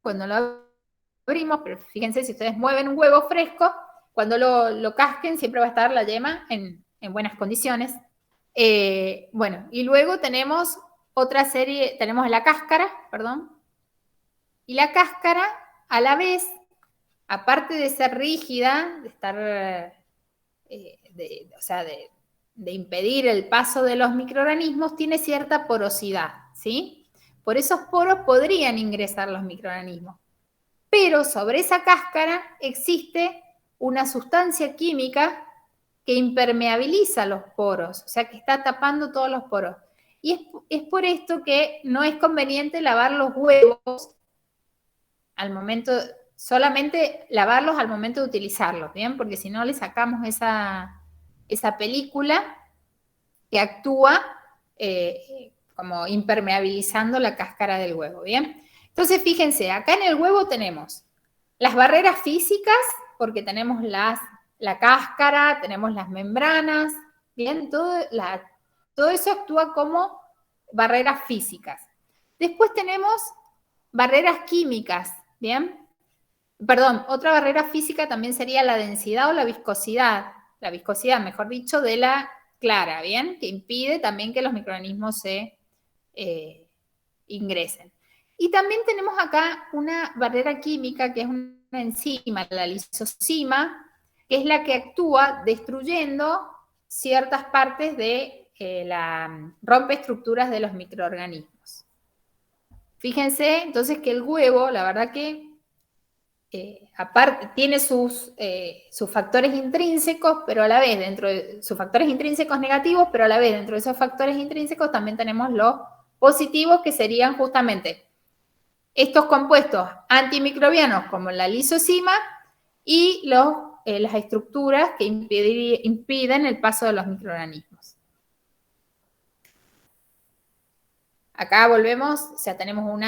cuando lo abrimos, pero fíjense, si ustedes mueven un huevo fresco, cuando lo casquen siempre va a estar la yema en buenas condiciones. Bueno, y luego tenemos otra serie, tenemos la cáscara, perdón, y la cáscara a la vez, aparte de ser rígida, de estar, o sea, de impedir el paso de los microorganismos, tiene cierta porosidad, ¿sí? Por esos poros podrían ingresar los microorganismos. Pero sobre esa cáscara existe una sustancia química que impermeabiliza los poros, o sea, que está tapando todos los poros. Y es por esto que no es conveniente lavar los huevos al momento, solamente lavarlos al momento de utilizarlos, ¿bien? Porque si no le sacamos esa película que actúa como impermeabilizando la cáscara del huevo, ¿bien? Entonces, fíjense, acá en el huevo tenemos las barreras físicas, porque tenemos la cáscara, tenemos las membranas, ¿bien? Todo eso actúa como barreras físicas. Después tenemos barreras químicas, ¿bien? Perdón, otra barrera física también sería la densidad o la viscosidad, mejor dicho, de la clara, ¿bien? Que impide también que los microorganismos se ingresen. Y también tenemos acá una barrera química que es una enzima, la lisosima, que es la que actúa destruyendo ciertas partes de rompe estructuras de los microorganismos. Fíjense entonces que el huevo, la verdad que aparte tiene sus factores intrínsecos, pero a la vez dentro de sus factores intrínsecos negativos, pero a la vez dentro de esos factores intrínsecos también tenemos los positivos, que serían justamente estos compuestos antimicrobianos como la lisosima y las estructuras que impiden el paso de los microorganismos. Acá volvemos, o sea, tenemos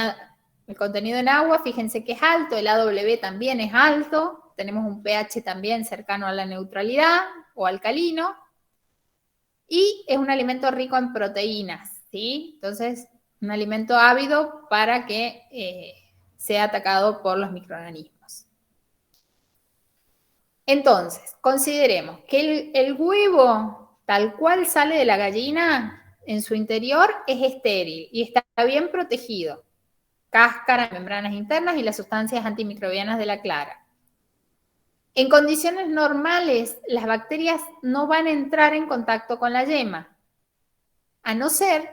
el contenido en agua, fíjense que es alto, el AW también es alto, tenemos un pH también cercano a la neutralidad o alcalino, y es un alimento rico en proteínas, ¿sí? Entonces, un alimento ávido para que sea atacado por los microorganismos. Entonces, consideremos que el huevo, tal cual sale de la gallina, en su interior es estéril y está bien protegido. Cáscara, membranas internas y las sustancias antimicrobianas de la clara. En condiciones normales, las bacterias no van a entrar en contacto con la yema, a no ser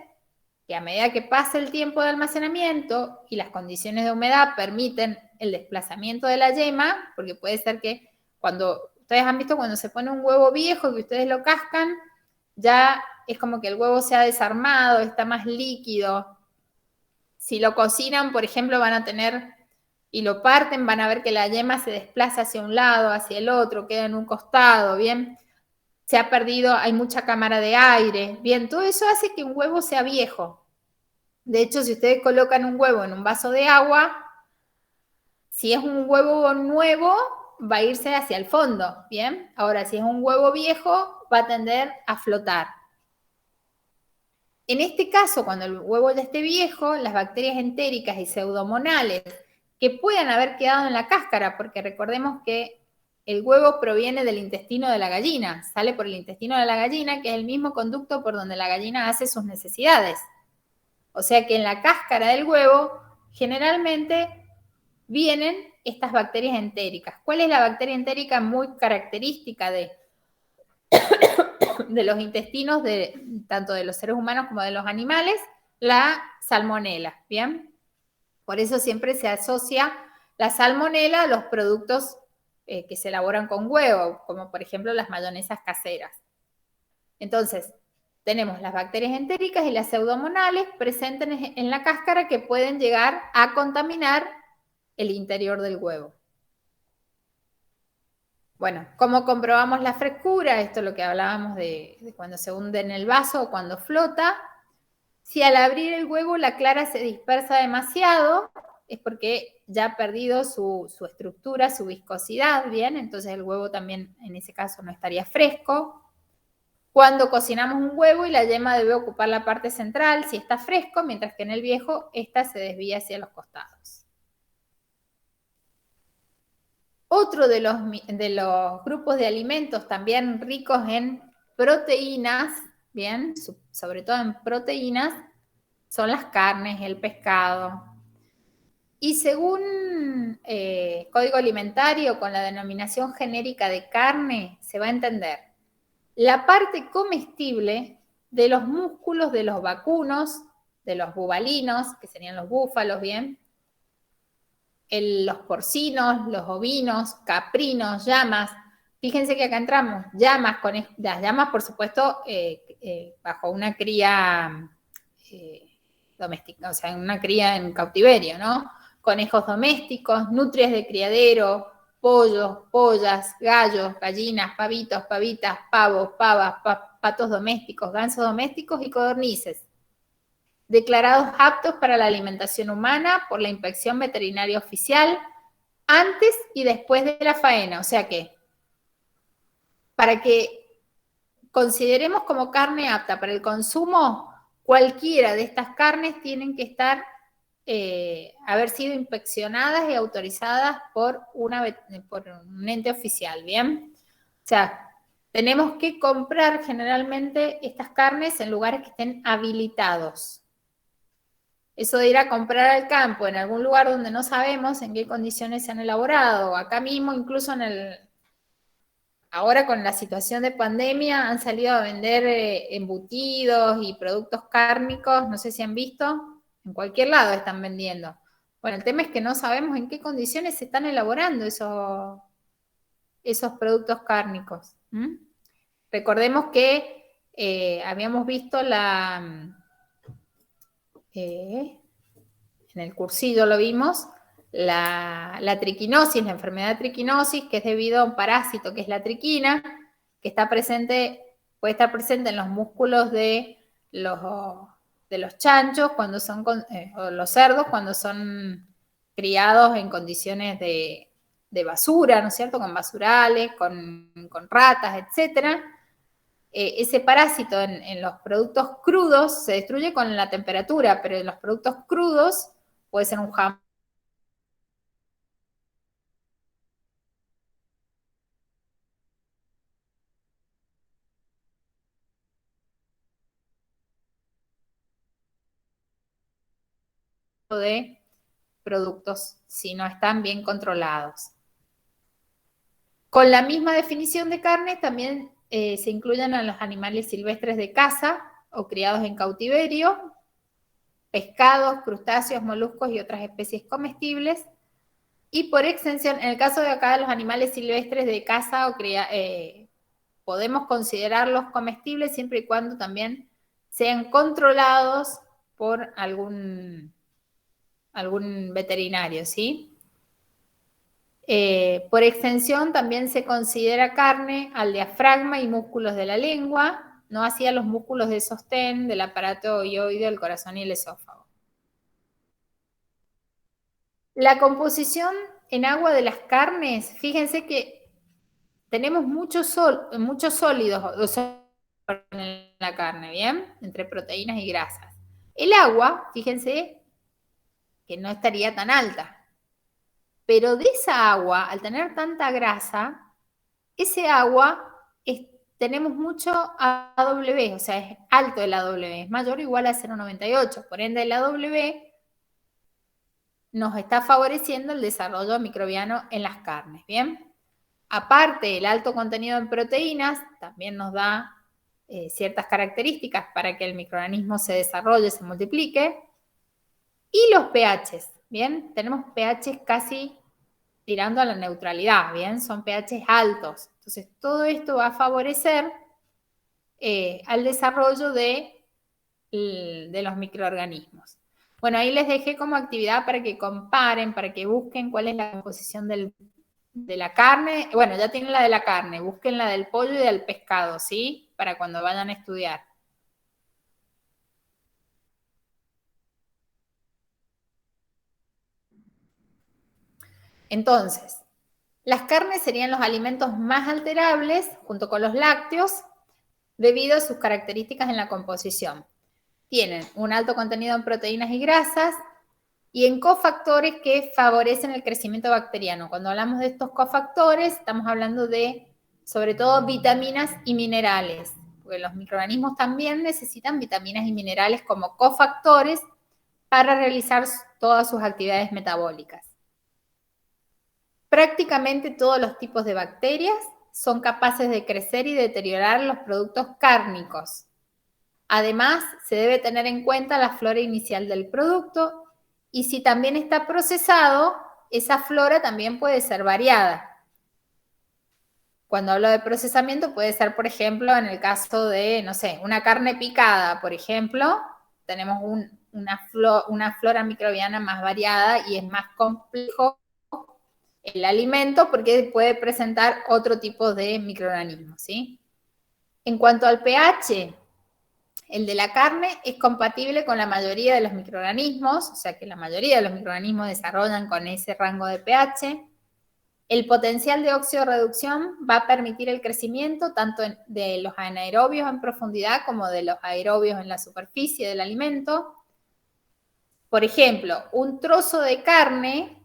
que a medida que pase el tiempo de almacenamiento y las condiciones de humedad permiten el desplazamiento de la yema, porque puede ser que ustedes han visto cuando se pone un huevo viejo que ustedes lo cascan, ya es como que el huevo se ha desarmado, está más líquido. Si lo cocinan, por ejemplo, van a tener y lo parten, van a ver que la yema se desplaza hacia un lado, hacia el otro, queda en un costado, ¿bien? Se ha perdido, hay mucha cámara de aire, bien, todo eso hace que un huevo sea viejo. De hecho, si ustedes colocan un huevo en un vaso de agua, si es un huevo nuevo, va a irse hacia el fondo, ¿bien? Ahora, si es un huevo viejo, va a tender a flotar. En este caso, cuando el huevo ya esté viejo, las bacterias entéricas y pseudomonales que puedan haber quedado en la cáscara, porque recordemos que el huevo proviene del intestino de la gallina, sale por el intestino de la gallina, que es el mismo conducto por donde la gallina hace sus necesidades. O sea que en la cáscara del huevo generalmente vienen estas bacterias entéricas. ¿Cuál es la bacteria entérica muy característica de los intestinos tanto de los seres humanos como de los animales? La salmonela, ¿bien? Por eso siempre se asocia la salmonela a los productos que se elaboran con huevo, como por ejemplo las mayonesas caseras. Entonces, tenemos las bacterias entéricas y las pseudomonales presentes en la cáscara que pueden llegar a contaminar el interior del huevo. Bueno, ¿cómo comprobamos la frescura? Esto es lo que hablábamos de cuando se hunde en el vaso o cuando flota. Si al abrir el huevo la clara se dispersa demasiado, es porque ya ha perdido su estructura, su viscosidad, ¿bien? Entonces el huevo también en ese caso no estaría fresco. Cuando cocinamos un huevo y la yema debe ocupar la parte central, si está fresco, mientras que en el viejo esta se desvía hacia los costados. Otro de los grupos de alimentos también ricos en proteínas, bien, sobre todo en proteínas, son las carnes, el pescado. Y según Código Alimentario, con la denominación genérica de carne, se va a entender la parte comestible de los músculos de los vacunos, de los bubalinos, que serían los búfalos, bien, los porcinos, los ovinos, caprinos, llamas. Fíjense que acá entramos llamas, las llamas, por supuesto, bajo una cría doméstica, o sea, una cría en cautiverio, ¿no? Conejos domésticos, nutrias de criadero, pollos, pollas, gallos, gallinas, pavitos, pavitas, pavos, pavas, patos domésticos, gansos domésticos y codornices, declarados aptos para la alimentación humana por la inspección veterinaria oficial antes y después de la faena. O sea que, para que consideremos como carne apta para el consumo, cualquiera de estas carnes tienen que estar, haber sido inspeccionadas y autorizadas por un ente oficial, ¿bien? O sea, tenemos que comprar generalmente estas carnes en lugares que estén habilitados. Eso de ir a comprar al campo en algún lugar donde no sabemos en qué condiciones se han elaborado, acá mismo incluso ahora con la situación de pandemia han salido a vender embutidos y productos cárnicos, no sé si han visto, en cualquier lado están vendiendo. Bueno, el tema es que no sabemos en qué condiciones se están elaborando esos productos cárnicos. Recordemos que habíamos visto en el cursillo lo vimos, la triquinosis, la enfermedad de triquinosis, que es debido a un parásito que es la triquina, que puede estar presente en los músculos de los chanchos cuando son, o los cerdos cuando son criados en condiciones de basura, ¿no es cierto? Con basurales, con ratas, etcétera. Ese parásito en los productos crudos se destruye con la temperatura, pero en los productos crudos puede ser un jamón de productos si no están bien controlados. Con la misma definición de carne también se incluyen a los animales silvestres de caza o criados en cautiverio, pescados, crustáceos, moluscos y otras especies comestibles. Y por extensión, en el caso de acá, los animales silvestres de caza o podemos considerarlos comestibles siempre y cuando también sean controlados por algún veterinario, ¿sí? Por extensión, también se considera carne al diafragma y músculos de la lengua, no así a los músculos de sostén del aparato ioide, el corazón y el esófago. La composición en agua de las carnes, fíjense que tenemos muchos sólidos en la carne, ¿bien? Entre proteínas y grasas. El agua, fíjense que no estaría tan alta. Pero de esa agua, al tener tanta grasa, ese agua tenemos mucho AW, o sea, es alto el AW, es mayor o igual a 0,98. Por ende, el AW nos está favoreciendo el desarrollo microbiano en las carnes, ¿bien? Aparte, el alto contenido en proteínas también nos da ciertas características para que el microorganismo se desarrolle, se multiplique. Y los pHs, ¿bien? Tenemos pHs casi tirando a la neutralidad, ¿bien? Son pHs altos. Entonces, todo esto va a favorecer al desarrollo de los microorganismos. Bueno, ahí les dejé como actividad para que comparen, para que busquen cuál es la composición de la carne. Bueno, ya tienen la de la carne, busquen la del pollo y del pescado, ¿sí? Para cuando vayan a estudiar. Entonces, las carnes serían los alimentos más alterables, junto con los lácteos, debido a sus características en la composición. Tienen un alto contenido en proteínas y grasas, y en cofactores que favorecen el crecimiento bacteriano. Cuando hablamos de estos cofactores, estamos hablando de, sobre todo, vitaminas y minerales, porque los microorganismos también necesitan vitaminas y minerales como cofactores para realizar todas sus actividades metabólicas. Prácticamente todos los tipos de bacterias son capaces de crecer y deteriorar los productos cárnicos. Además, se debe tener en cuenta la flora inicial del producto y si también está procesado, esa flora también puede ser variada. Cuando hablo de procesamiento puede ser, por ejemplo, en el caso de, no sé, una carne picada, por ejemplo, tenemos una flora microbiana más variada y es más complejo el alimento porque puede presentar otro tipo de microorganismos, ¿sí? En cuanto al pH, el de la carne es compatible con la mayoría de los microorganismos, o sea que la mayoría de los microorganismos desarrollan con ese rango de pH. El potencial de oxidorreducción va a permitir el crecimiento tanto de los anaerobios en profundidad como de los aerobios en la superficie del alimento. Por ejemplo, un trozo de carne,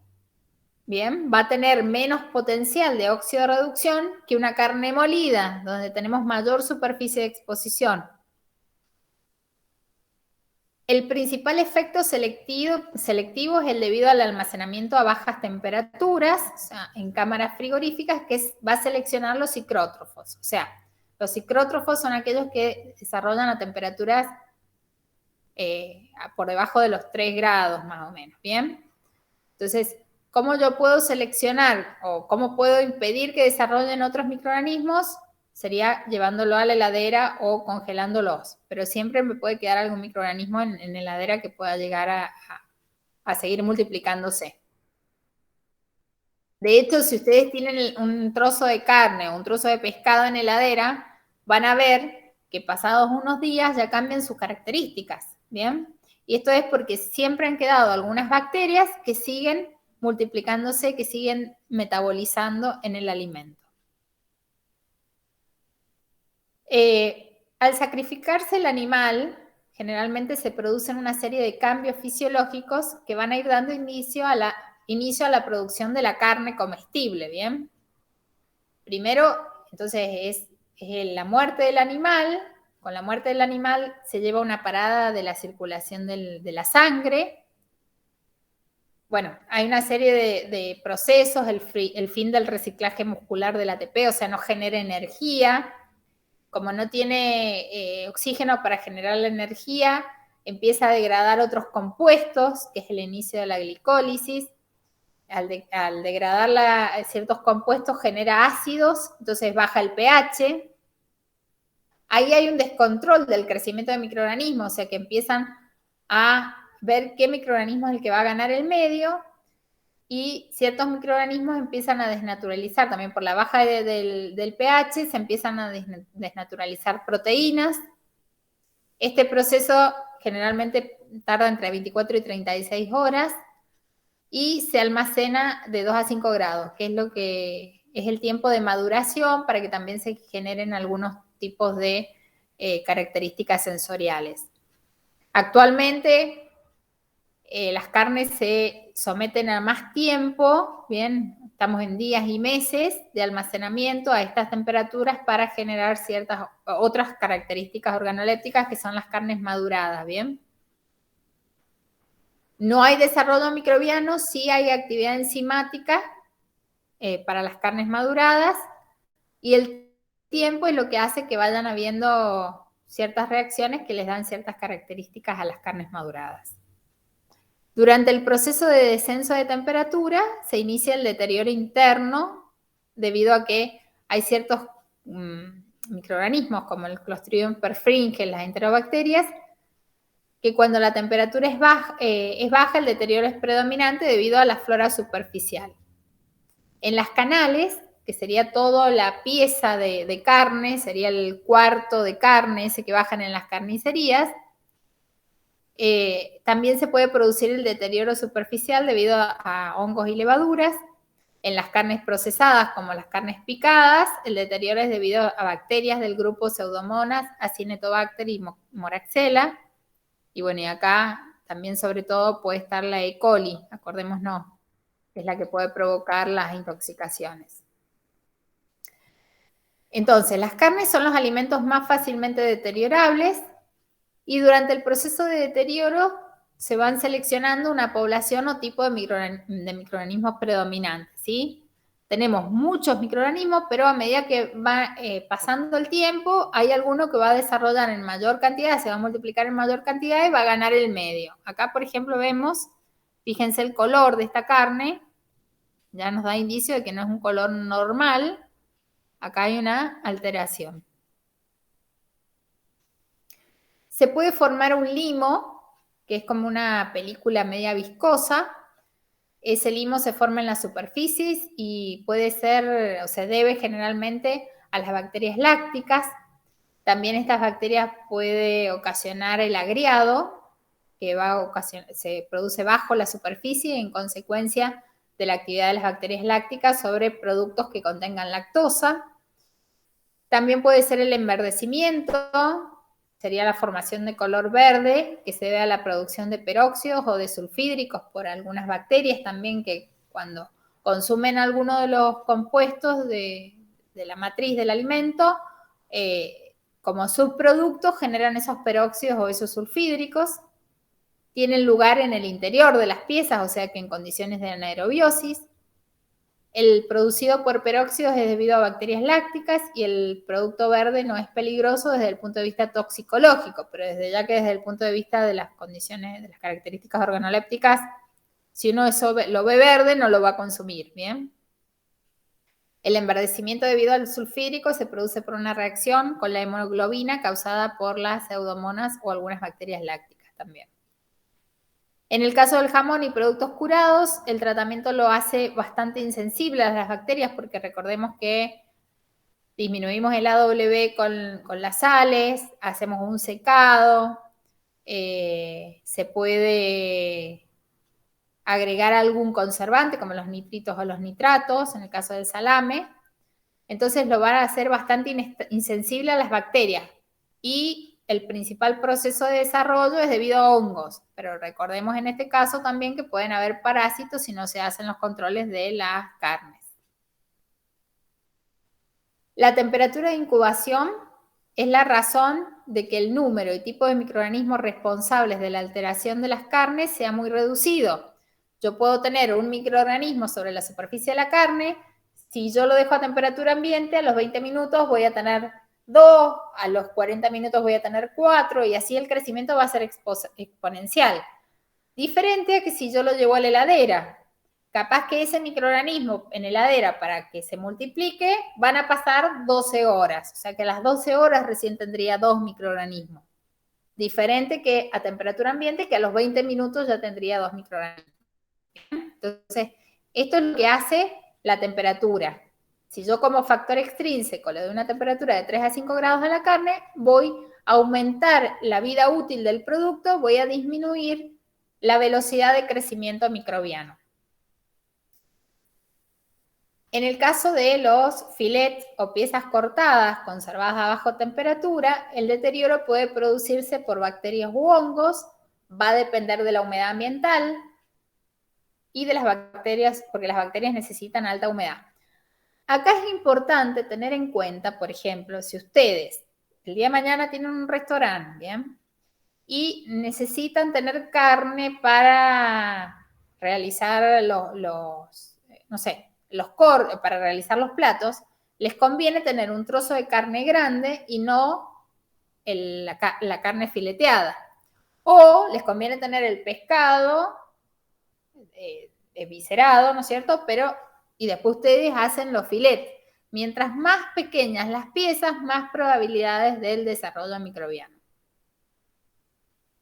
bien, va a tener menos potencial de oxidorreducción que una carne molida, donde tenemos mayor superficie de exposición. El principal efecto selectivo es el debido al almacenamiento a bajas temperaturas, o sea, en cámaras frigoríficas, que va a seleccionar los psicrótrofos. O sea, los psicrótrofos son aquellos que desarrollan a temperaturas por debajo de los 3 grados más o menos, ¿bien? Entonces, ¿cómo yo puedo seleccionar o cómo puedo impedir que desarrollen otros microorganismos? Sería llevándolo a la heladera o congelándolos, pero siempre me puede quedar algún microorganismo en la heladera que pueda llegar a seguir multiplicándose. De hecho, si ustedes tienen un trozo de carne o un trozo de pescado en heladera, van a ver que pasados unos días ya cambian sus características, ¿bien? Y esto es porque siempre han quedado algunas bacterias que siguen multiplicándose, que siguen metabolizando en el alimento. Al sacrificarse el animal, generalmente se producen una serie de cambios fisiológicos que van a ir dando inicio a la producción de la carne comestible, ¿bien? Primero, entonces, es la muerte del animal. Con la muerte del animal se lleva una parada de la circulación de la sangre. Bueno, hay una serie de procesos, el fin del reciclaje muscular del ATP, o sea, no genera energía. Como no tiene oxígeno para generar la energía, empieza a degradar otros compuestos, que es el inicio de la glicólisis. Al degradar ciertos compuestos genera ácidos, entonces baja el pH. Ahí hay un descontrol del crecimiento de microorganismos, o sea que empiezan a ver qué microorganismo es el que va a ganar el medio y ciertos microorganismos empiezan a desnaturalizar, también por la baja del pH se empiezan a desnaturalizar proteínas. Este proceso generalmente tarda entre 24 y 36 horas y se almacena de 2 a 5 grados, que es lo que es el tiempo de maduración para que también se generen algunos tipos de características sensoriales. Actualmente las carnes se someten a más tiempo, bien, estamos en días y meses de almacenamiento a estas temperaturas para generar ciertas otras características organolépticas que son las carnes maduradas, bien. No hay desarrollo microbiano, sí hay actividad enzimática para las carnes maduradas y el tiempo es lo que hace que vayan habiendo ciertas reacciones que les dan ciertas características a las carnes maduradas. Durante el proceso de descenso de temperatura se inicia el deterioro interno debido a que hay ciertos microorganismos como el Clostridium perfringens, las enterobacterias, que cuando la temperatura es baja, el deterioro es predominante debido a la flora superficial. En las canales, que sería toda la pieza de carne, sería el cuarto de carne, ese que bajan en las carnicerías, también se puede producir el deterioro superficial debido a hongos y levaduras. En las carnes procesadas, como las carnes picadas, el deterioro es debido a bacterias del grupo Pseudomonas, Acinetobacter y Moraxella. Y bueno, y acá también sobre todo puede estar la E. coli, acordémonos, que es la que puede provocar las intoxicaciones. Entonces, las carnes son los alimentos más fácilmente deteriorables y durante el proceso de deterioro se van seleccionando una población o tipo de microorganismos predominantes, ¿sí? Tenemos muchos microorganismos, pero a medida que va pasando el tiempo, hay alguno que va a desarrollar en mayor cantidad, se va a multiplicar en mayor cantidad y va a ganar el medio. Acá, por ejemplo, vemos, fíjense el color de esta carne, ya nos da indicio de que no es un color normal, acá hay una alteración. Se puede formar un limo, que es como una película media viscosa. Ese limo se forma en las superficies y puede ser, o se debe generalmente a las bacterias lácticas. También estas bacterias puede ocasionar el agriado, que se produce bajo la superficie en consecuencia de la actividad de las bacterias lácticas sobre productos que contengan lactosa. También puede ser el enverdecimiento, sería la formación de color verde, que se debe a la producción de peróxidos o de sulfídricos por algunas bacterias también que cuando consumen alguno de los compuestos de la matriz del alimento, como subproductos generan esos peróxidos o esos sulfídricos. Tienen lugar en el interior de las piezas, o sea que en condiciones de anaerobiosis. El producido por peróxidos es debido a bacterias lácticas y el producto verde no es peligroso desde el punto de vista toxicológico, pero desde desde el punto de vista de las condiciones, de las características organolépticas, si uno eso lo ve verde, no lo va a consumir, ¿bien? El enverdecimiento debido al sulfídrico se produce por una reacción con la hemoglobina causada por las pseudomonas o algunas bacterias lácticas también. En el caso del jamón y productos curados, el tratamiento lo hace bastante insensible a las bacterias porque recordemos que disminuimos el AW con las sales, hacemos un secado, se puede agregar algún conservante como los nitritos o los nitratos, en el caso del salame. Entonces lo van a hacer bastante insensible a las bacterias y el principal proceso de desarrollo es debido a hongos, pero recordemos en este caso también que pueden haber parásitos si no se hacen los controles de las carnes. La temperatura de incubación es la razón de que el número y tipo de microorganismos responsables de la alteración de las carnes sea muy reducido. Yo puedo tener un microorganismo sobre la superficie de la carne, si yo lo dejo a temperatura ambiente, a los 20 minutos voy a tener 2, a los 40 minutos voy a tener 4 y así el crecimiento va a ser exponencial. Diferente a que si yo lo llevo a la heladera. Capaz que ese microorganismo en heladera para que se multiplique van a pasar 12 horas. O sea que a las 12 horas recién tendría 2 microorganismos. Diferente que a temperatura ambiente que a los 20 minutos ya tendría 2 microorganismos. Entonces, esto es lo que hace la temperatura. Si yo como factor extrínseco le doy una temperatura de 3 a 5 grados a la carne, voy a aumentar la vida útil del producto, voy a disminuir la velocidad de crecimiento microbiano. En el caso de los filets o piezas cortadas conservadas a baja temperatura, el deterioro puede producirse por bacterias u hongos, va a depender de la humedad ambiental y de las bacterias, porque las bacterias necesitan alta humedad. Acá es importante tener en cuenta, por ejemplo, si ustedes el día de mañana tienen un restaurante, ¿bien? Y necesitan tener carne para realizar para realizar los platos, les conviene tener un trozo de carne grande y no la carne fileteada. O les conviene tener el pescado viscerado, ¿no es cierto? Y después ustedes hacen los filetes. Mientras más pequeñas las piezas, más probabilidades del desarrollo microbiano.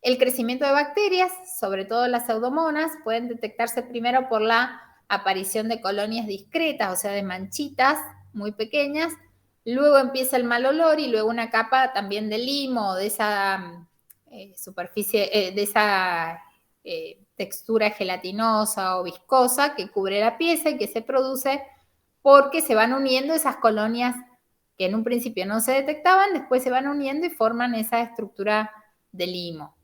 El crecimiento de bacterias, sobre todo las pseudomonas, pueden detectarse primero por la aparición de colonias discretas, o sea, de manchitas muy pequeñas. Luego empieza el mal olor y luego una capa también de limo, de esa superficie, de esa textura gelatinosa o viscosa que cubre la pieza y que se produce porque se van uniendo esas colonias que en un principio no se detectaban, después se van uniendo y forman esa estructura de limo.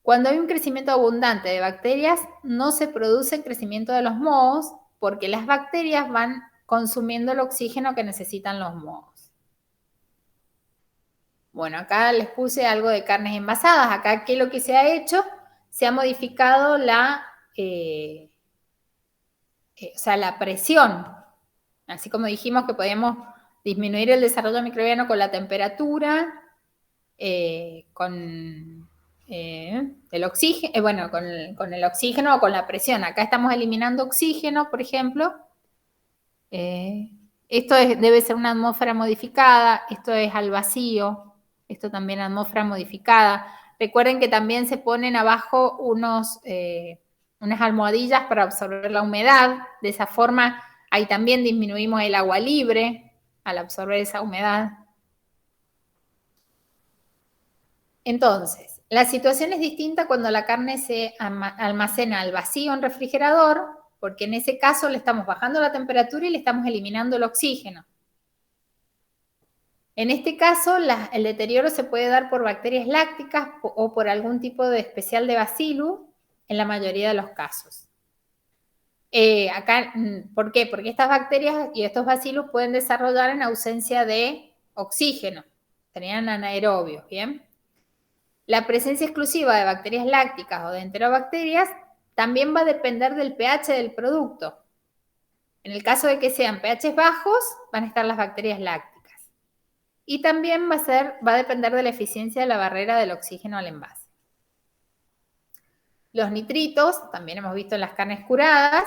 Cuando hay un crecimiento abundante de bacterias, no se produce el crecimiento de los mohos porque las bacterias van consumiendo el oxígeno que necesitan los mohos. Bueno, acá les puse algo de carnes envasadas. Acá, ¿qué es lo que se ha hecho? Se ha modificado la presión. Así como dijimos que podíamos disminuir el desarrollo microbiano con la temperatura, con el oxígeno, con el oxígeno o con la presión. Acá estamos eliminando oxígeno, por ejemplo. Esto debe ser una atmósfera modificada, esto es al vacío, esto también atmósfera modificada. Recuerden que también se ponen abajo unas almohadillas para absorber la humedad. De esa forma, ahí también disminuimos el agua libre al absorber esa humedad. Entonces, la situación es distinta cuando la carne se almacena al vacío en refrigerador, porque en ese caso le estamos bajando la temperatura y le estamos eliminando el oxígeno. En este caso, el deterioro se puede dar por bacterias lácticas o por algún tipo de especial de bacillus en la mayoría de los casos. ¿Por qué? Porque estas bacterias y estos bacillus pueden desarrollar en ausencia de oxígeno, serían anaerobios, ¿bien? La presencia exclusiva de bacterias lácticas o de enterobacterias también va a depender del pH del producto. En el caso de que sean pH bajos, van a estar las bacterias lácticas. Y también va a depender de la eficiencia de la barrera del oxígeno al envase. Los nitritos, también hemos visto en las carnes curadas,